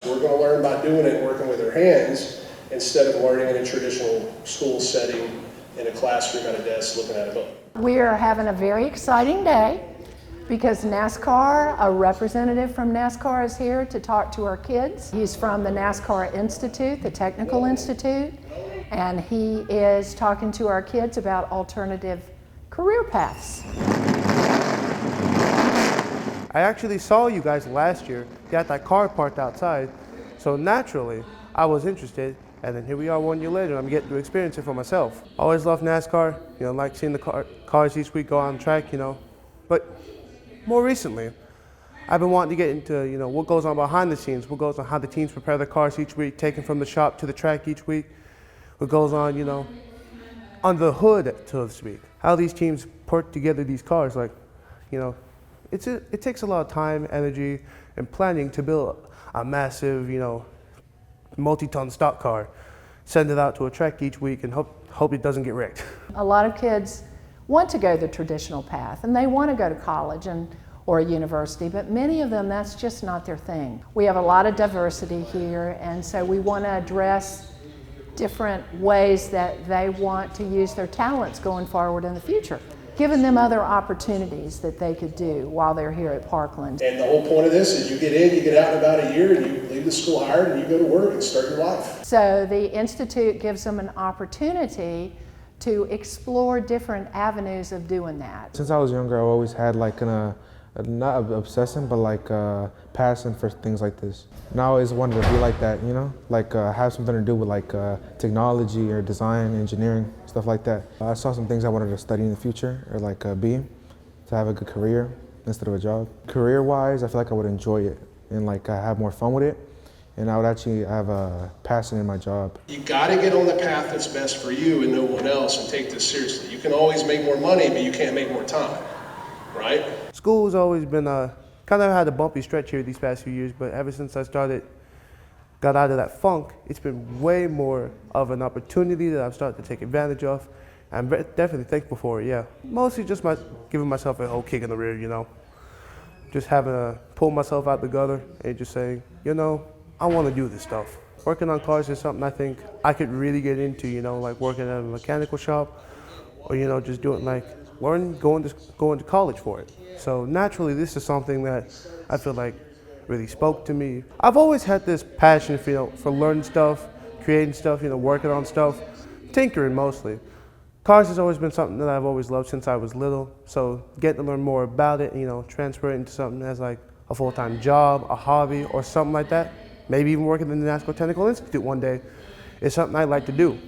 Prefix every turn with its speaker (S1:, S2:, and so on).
S1: We're going to learn by doing it and working with our hands instead of learning in a traditional school setting in a classroom at a desk looking at a book.
S2: We are having a very exciting day because NASCAR, a representative from NASCAR is here to talk to our kids. He's from the NASCAR Institute, the Technical Institute, and he is talking to our kids about alternative career paths.
S3: I actually saw you guys last year. You had that car parked outside, so naturally I was interested, and then here we are 1 year later and I'm getting to experience it for myself. I always loved NASCAR, like seeing the cars each week go on track, but more recently I've been wanting to get into what goes on behind the scenes, what goes on, how the teams prepare their cars each week, taken from the shop to the track each week, what goes on under the hood, so to speak, how these teams put together these cars. It takes a lot of time, energy, and planning to build a massive, multi-ton stock car, send it out to a track each week, and hope it doesn't get wrecked.
S2: A lot of kids want to go the traditional path, and they want to go to college or a university, but many of them, that's just not their thing. We have a lot of diversity here, and so we want to address different ways that they want to use their talents going forward in the future, giving them other opportunities that they could do while they're here at Parkland.
S1: And the whole point of this is you get in, you get out in about a year, and you leave the school hired, and you go to work and start your life.
S2: So the Institute gives them an opportunity to explore different avenues of doing that.
S4: Since I was younger, I always had not an obsession, but a passion for things like this. And I always wanted to be like that, have something to do with technology or design, engineering, stuff like that. I saw some things I wanted to study in the future, or be, to have a good career instead of a job. Career-wise, I feel like I would enjoy it and have more fun with it. And I would actually have a passion in my job. You
S1: got to get on the path that's best for you and no one else and take this seriously. You can always make more money, but you can't make more time, right?
S3: School's always been kind of had a bumpy stretch here these past few years, but ever since I got out of that funk, it's been way more of an opportunity that I've started to take advantage of. I'm definitely thankful for it, yeah. Mostly just giving myself a whole kick in the rear, Just having to pull myself out the gutter and just saying, I want to do this stuff. Working on cars is something I think I could really get into, working at a mechanical shop, or just doing learning, going to college for it. So naturally, this is something that I feel like really spoke to me. I've always had this passion, for learning stuff, creating stuff, working on stuff, tinkering mostly. Cars has always been something that I've always loved since I was little. So getting to learn more about it, transfer it into something as a full-time job, a hobby, or something like that. Maybe even working in the NASCAR Technical Institute one day is something I'd like to do.